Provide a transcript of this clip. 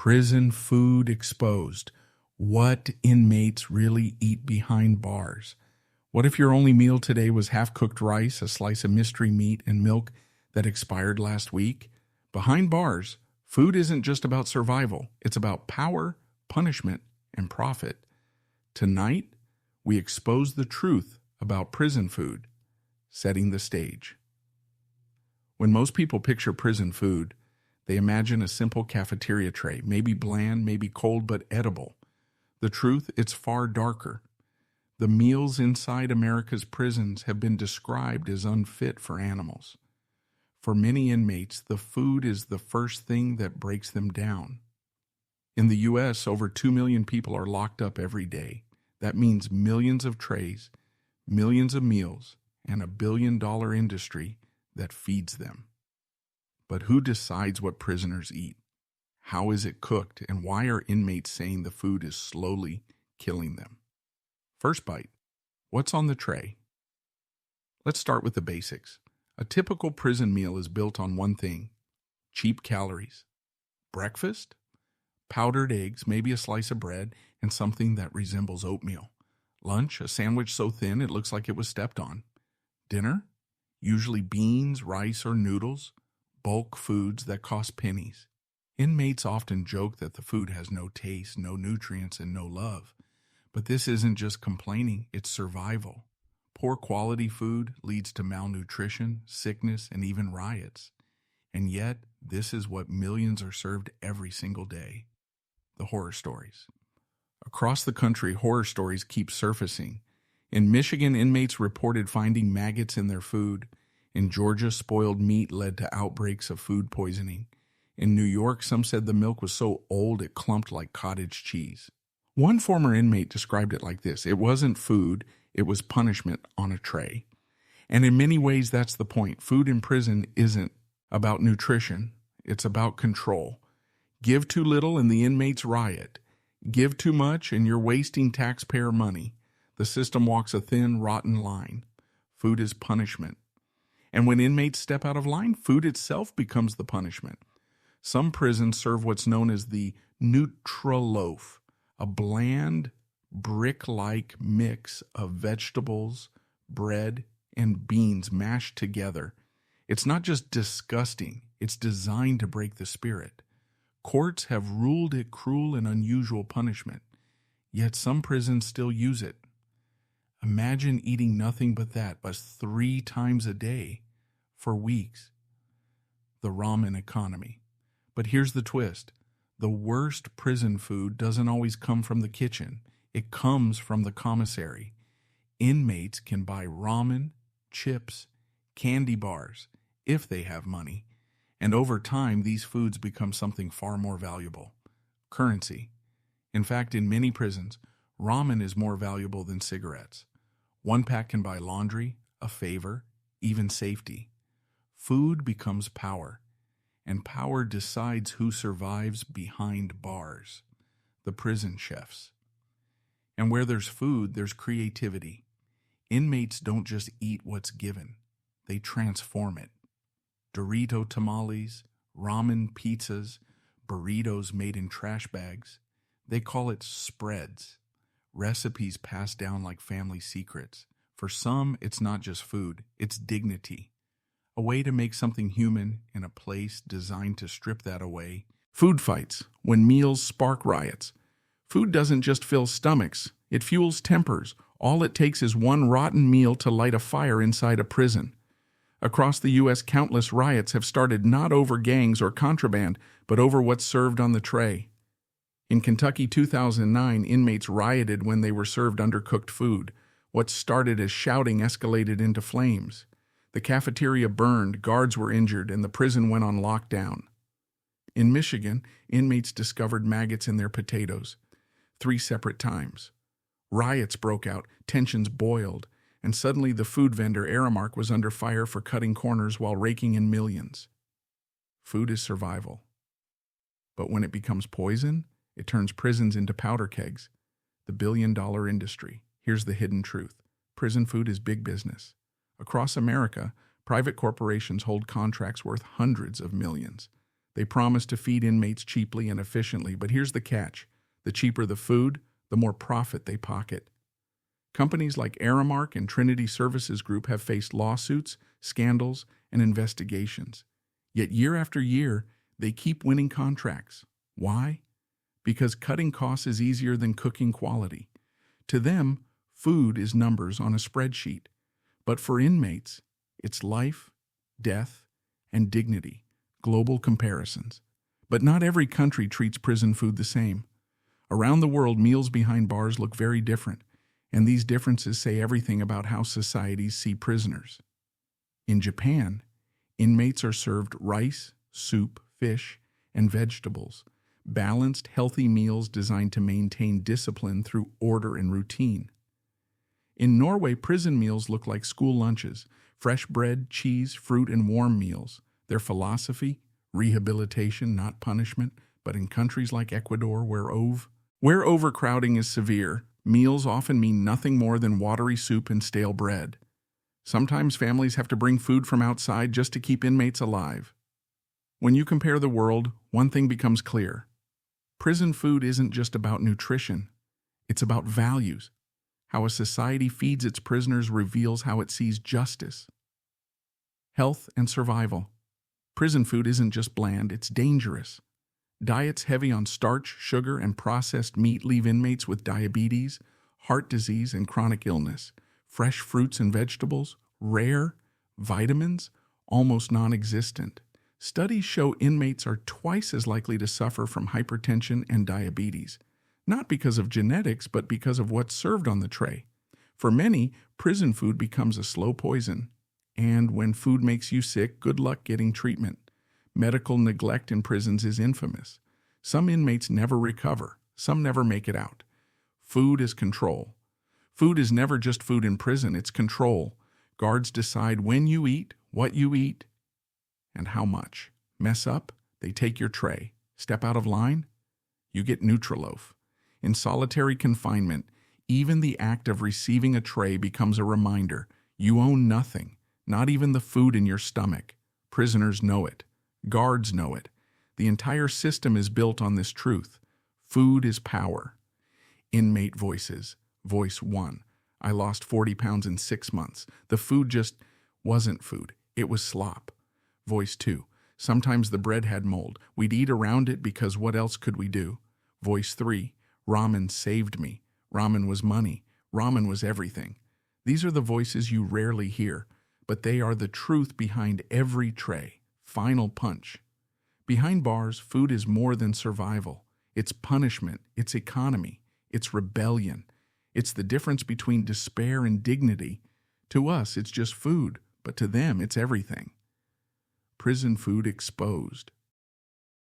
Prison food exposed. What inmates really eat behind bars. What if your only meal today was half-cooked rice, a slice of mystery meat, and milk that expired last week? Behind bars, food isn't just about survival. It's about power, punishment, and profit. Tonight, we expose the truth about prison food, setting the stage. When most people picture prison food, they imagine a simple cafeteria tray, maybe bland, maybe cold, but edible. The truth, it's far darker. The meals inside America's prisons have been described as unfit for animals. For many inmates, the food is the first thing that breaks them down. In the U.S., over 2 million people are locked up every day. That means millions of trays, millions of meals, and a billion-dollar industry that feeds them. But who decides what prisoners eat? How is it cooked, and why are inmates saying the food is slowly killing them? First bite. What's on the tray? Let's start with the basics. A typical prison meal is built on one thing: cheap calories. Breakfast? Powdered eggs, maybe a slice of bread, and something that resembles oatmeal. Lunch? A sandwich so thin it looks like it was stepped on. Dinner? Usually beans, rice, or noodles. Bulk foods that cost pennies. Inmates often joke that the food has no taste, no nutrients, and no love. But this isn't just complaining, it's survival. Poor quality food leads to malnutrition, sickness, and even riots. And yet, this is what millions are served every single day. The horror stories. Across the country, horror stories keep surfacing. In Michigan, inmates reported finding maggots in their food. In Georgia, spoiled meat led to outbreaks of food poisoning. In New York, some said the milk was so old it clumped like cottage cheese. One former inmate described it like this: it wasn't food, it was punishment on a tray. And in many ways, that's the point. Food in prison isn't about nutrition, it's about control. Give too little and the inmates riot. Give too much and you're wasting taxpayer money. The system walks a thin, rotten line. Food is punishment. And when inmates step out of line, food itself becomes the punishment. Some prisons serve what's known as the Nutraloaf, a bland, brick-like mix of vegetables, bread, and beans mashed together. It's not just disgusting, it's designed to break the spirit. Courts have ruled it cruel and unusual punishment, yet some prisons still use it. Imagine eating nothing but that, but 3 times a day for weeks. The ramen economy. But here's the twist. The worst prison food doesn't always come from the kitchen. It comes from the commissary. Inmates can buy ramen, chips, candy bars, if they have money. And over time, these foods become something far more valuable. Currency. In fact, in many prisons, ramen is more valuable than cigarettes. 1 pack can buy laundry, a favor, even safety. Food becomes power, and power decides who survives behind bars. The prison chefs. And where there's food, there's creativity. Inmates don't just eat what's given, they transform it. Dorito tamales, ramen pizzas, burritos made in trash bags. They call it spreads. Recipes passed down like family secrets. For some, it's not just food, it's dignity. A way to make something human in a place designed to strip that away. Food fights, when meals spark riots. Food doesn't just fill stomachs, it fuels tempers. All it takes is one rotten meal to light a fire inside a prison. Across the U.S., countless riots have started not over gangs or contraband, but over what's served on the tray. In Kentucky 2009, inmates rioted when they were served undercooked food. What started as shouting escalated into flames. The cafeteria burned, guards were injured, and the prison went on lockdown. In Michigan, inmates discovered maggots in their potatoes 3 separate times. Riots broke out, tensions boiled, and suddenly the food vendor Aramark was under fire for cutting corners while raking in millions. Food is survival. But when it becomes poison, it turns prisons into powder kegs. The billion-dollar industry. Here's the hidden truth. Prison food is big business. Across America, private corporations hold contracts worth hundreds of millions. They promise to feed inmates cheaply and efficiently, but here's the catch. The cheaper the food, the more profit they pocket. Companies like Aramark and Trinity Services Group have faced lawsuits, scandals, and investigations. Yet year after year, they keep winning contracts. Why? Because cutting costs is easier than cooking quality. To them, food is numbers on a spreadsheet. But for inmates, it's life, death, and dignity, global comparisons. But not every country treats prison food the same. Around the world, meals behind bars look very different, and these differences say everything about how societies see prisoners. In Japan, inmates are served rice, soup, fish, and vegetables, balanced, healthy meals designed to maintain discipline through order and routine. In Norway, prison meals look like school lunches, fresh bread, cheese, fruit, and warm meals. Their philosophy? Rehabilitation, not punishment. But in countries like Ecuador, where overcrowding is severe, meals often mean nothing more than watery soup and stale bread. Sometimes families have to bring food from outside just to keep inmates alive. When you compare the world, one thing becomes clear. Prison food isn't just about nutrition. It's about values. How a society feeds its prisoners reveals how it sees justice. Health and survival. Prison food isn't just bland, it's dangerous. Diets heavy on starch, sugar, and processed meat leave inmates with diabetes, heart disease, and chronic illness. Fresh fruits and vegetables, rare. Vitamins, almost non-existent. Studies show inmates are twice as likely to suffer from hypertension and diabetes, not because of genetics, but because of what's served on the tray. For many, prison food becomes a slow poison. And when food makes you sick, good luck getting treatment. Medical neglect in prisons is infamous. Some inmates never recover. Some never make it out. Food is control. Food is never just food in prison, it's control. Guards decide when you eat, what you eat, and how much. Mess up, they take your tray. Step out of line, you get Nutraloaf. In solitary confinement, even the act of receiving a tray becomes a reminder. You own nothing, not even the food in your stomach. Prisoners know it. Guards know it. The entire system is built on this truth. Food is power. Inmate voices. Voice 1. I lost 40 pounds in 6 months. The food just wasn't food. It was slop. Voice 2. Sometimes the bread had mold. We'd eat around it because what else could we do? Voice 3. Ramen saved me. Ramen was money. Ramen was everything. These are the voices you rarely hear, but they are the truth behind every tray. Final punch. Behind bars, food is more than survival. It's punishment. It's economy. It's rebellion. It's the difference between despair and dignity. To us, it's just food, but to them, it's everything. Prison food exposed.